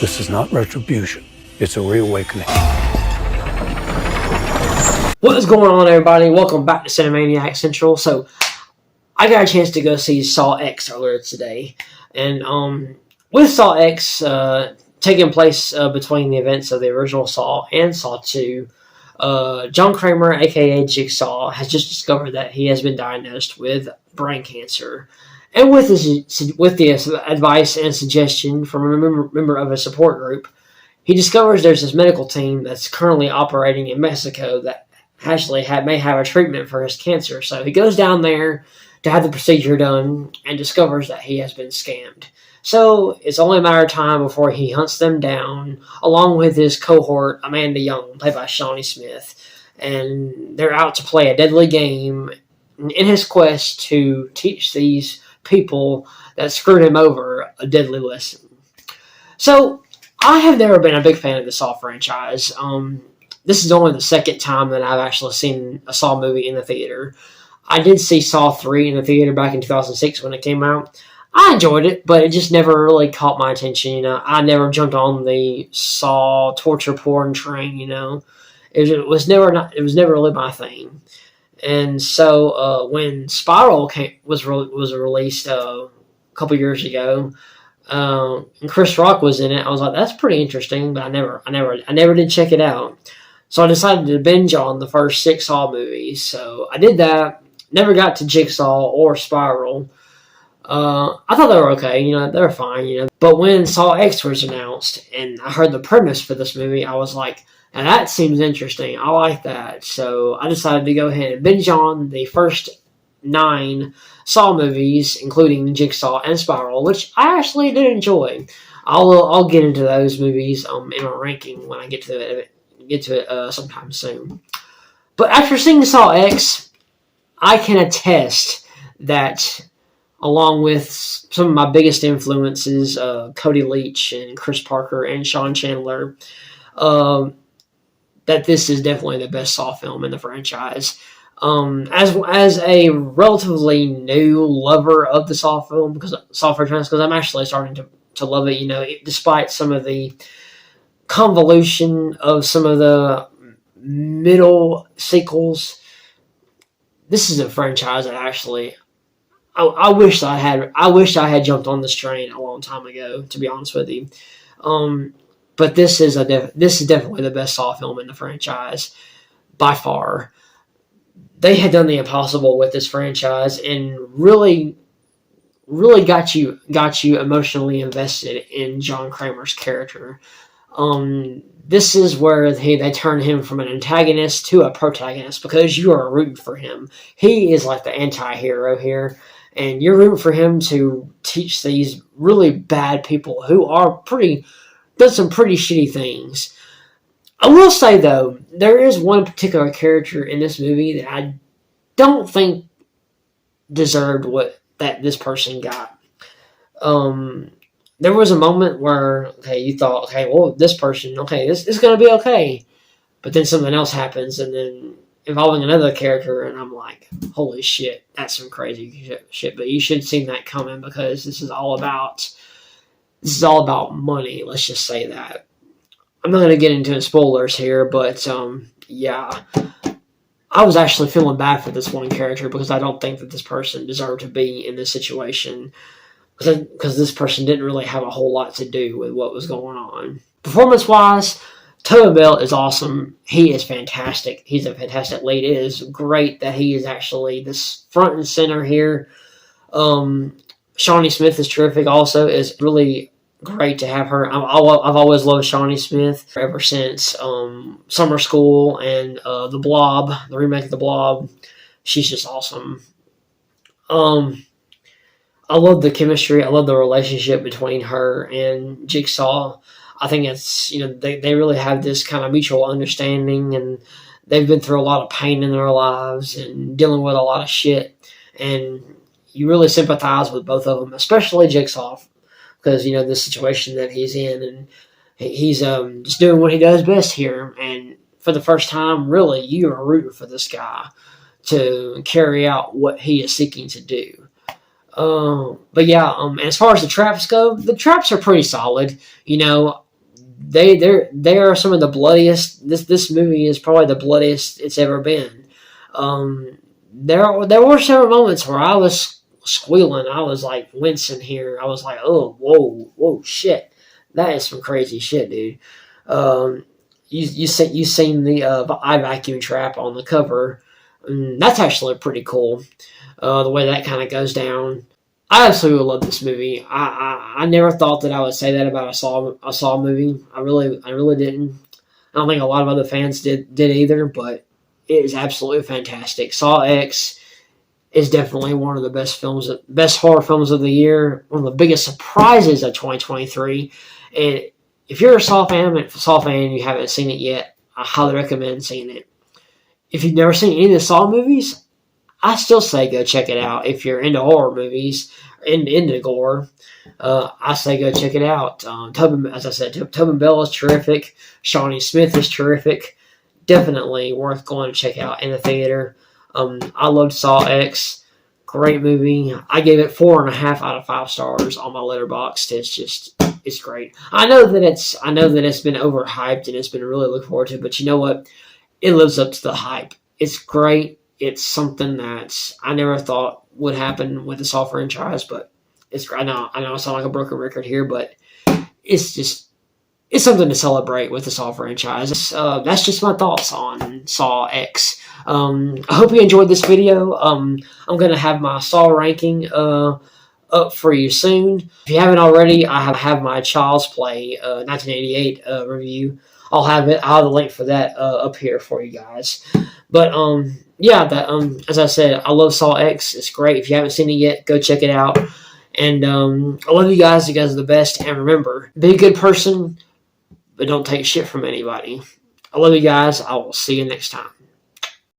This is not retribution. It's a reawakening. What is going on, everybody? Welcome back to Cinemaniac Central. So, I got a chance to go see Saw X earlier today. And with Saw X taking place between the events of the original Saw and Saw 2, John Kramer, a.k.a. Jigsaw, has just discovered that he has been diagnosed with brain cancer. And with the advice and suggestion from a member of a support group, he discovers there's this medical team that's currently operating in Mexico that actually may have a treatment for his cancer. So he goes down there to have the procedure done and discovers that he has been scammed. So it's only a matter of time before he hunts them down, along with his cohort, Amanda Young, played by Shawnee Smith. And they're out to play a deadly game in his quest to teach these people that screwed him over a deadly lesson. So, I have never been a big fan of the Saw franchise. This is only the second time that I've actually seen a Saw movie in the theater. I did see Saw 3 in the theater back in 2006 when it came out. I enjoyed it, but it just never really caught my attention. You know, I never jumped on the Saw torture porn train. You know, it was never really my thing. And so when Spiral was released a couple years ago, and Chris Rock was in it, I was like, that's pretty interesting, but I never did check it out. So I decided to binge on the first 6 Saw movies. So I did that. Never got to Jigsaw or Spiral. I thought they were okay, you know, they were fine, you know. But when Saw X was announced and I heard the premise for this movie, I was like, now that seems interesting. I like that. So I decided to go ahead and binge on the first 9 Saw movies, including Jigsaw and Spiral, which I actually did enjoy. I'll get into those movies in my ranking when I get to it sometime soon. But after seeing Saw X, I can attest that, along with some of my biggest influences, Cody Leach and Chris Parker and Sean Chandler, that this is definitely the best Saw film in the franchise. As a relatively new lover of the Saw franchise, because I'm actually starting to love it, you know, despite some of the convolution of some of the middle sequels. This is a franchise that actually I wish I had jumped on this train a long time ago, to be honest with you. But this is definitely the best Saw film in the franchise by far. They had done the impossible with this franchise and really got you emotionally invested in John Kramer's character. This is where they turn him from an antagonist to a protagonist, because you are rooting for him. He is like the anti-hero here, and you're rooting for him to teach these really bad people who are done some pretty shitty things. I will say, though, there is one particular character in this movie that I don't think deserved what this person got. There was a moment where, okay, you thought, okay, well, this person, okay, this is going to be okay. But then something else happens, and then involving another character, and I'm like, holy shit, that's some crazy shit. But you should have seen that coming, because this is all about money, let's just say that. I'm not going to get into spoilers here, but yeah. I was actually feeling bad for this one character, because I don't think that this person deserved to be in this situation, because this person didn't really have a whole lot to do with what was going on. Performance-wise, Tobin Bell is awesome. He is fantastic. He's a fantastic lead. It is great that he is actually this front and center here. Shawnee Smith is terrific also. It's really great to have her. I've always loved Shawnee Smith ever since Summer School and The Blob, the remake of The Blob. She's just awesome. I love the chemistry. I love the relationship between her and Jigsaw. I think it's, you know, they really have this kind of mutual understanding, and they've been through a lot of pain in their lives and dealing with a lot of shit. And you really sympathize with both of them, especially Jigsaw, because, you know, the situation that he's in, and he's just doing what he does best here. And for the first time, really, you are rooting for this guy to carry out what he is seeking to do. But yeah, as far as the traps go, the traps are pretty solid. You know, they are some of the bloodiest. This movie is probably the bloodiest it's ever been. There were several moments where I was squealing. I was like wincing here. I was like, oh, whoa, shit, that is some crazy shit, dude. You seen the eye vacuum trap on the cover. That's actually pretty cool. The way that kind of goes down. I absolutely love this movie. I never thought that I would say that about a Saw movie. I really didn't. I don't think a lot of other fans did either, but it is absolutely fantastic. Saw X is definitely one of the best horror films of the year. One of the biggest surprises of 2023. And if you're a Saw fan and you haven't seen it yet, I highly recommend seeing it. If you've never seen any of the Saw movies, I still say go check it out. If you're into horror movies, into gore, I say go check it out. As I said, Tobin Bell is terrific. Shawnee Smith is terrific. Definitely worth going to check out in the theater. I loved Saw X. Great movie. I gave it 4.5 out of 5 stars on my Letterboxd. It's great. I know that it's been overhyped and it's been really looked forward to, but you know what? It lives up to the hype. It's great. It's something that I never thought would happen with the Saw franchise, but it's great. I know I sound like a broken record here, but it's something to celebrate with the Saw franchise. That's just my thoughts on Saw X. I hope you enjoyed this video. I'm going to have my Saw ranking up for you soon. If you haven't already, I have my Child's Play 1988 review. I'll have the link for that up here for you guys. But as I said, I love Saw X. It's great. If you haven't seen it yet, go check it out. And I love you guys. You guys are the best. And remember, be a good person, but don't take shit from anybody. I love you guys. I will see you next time.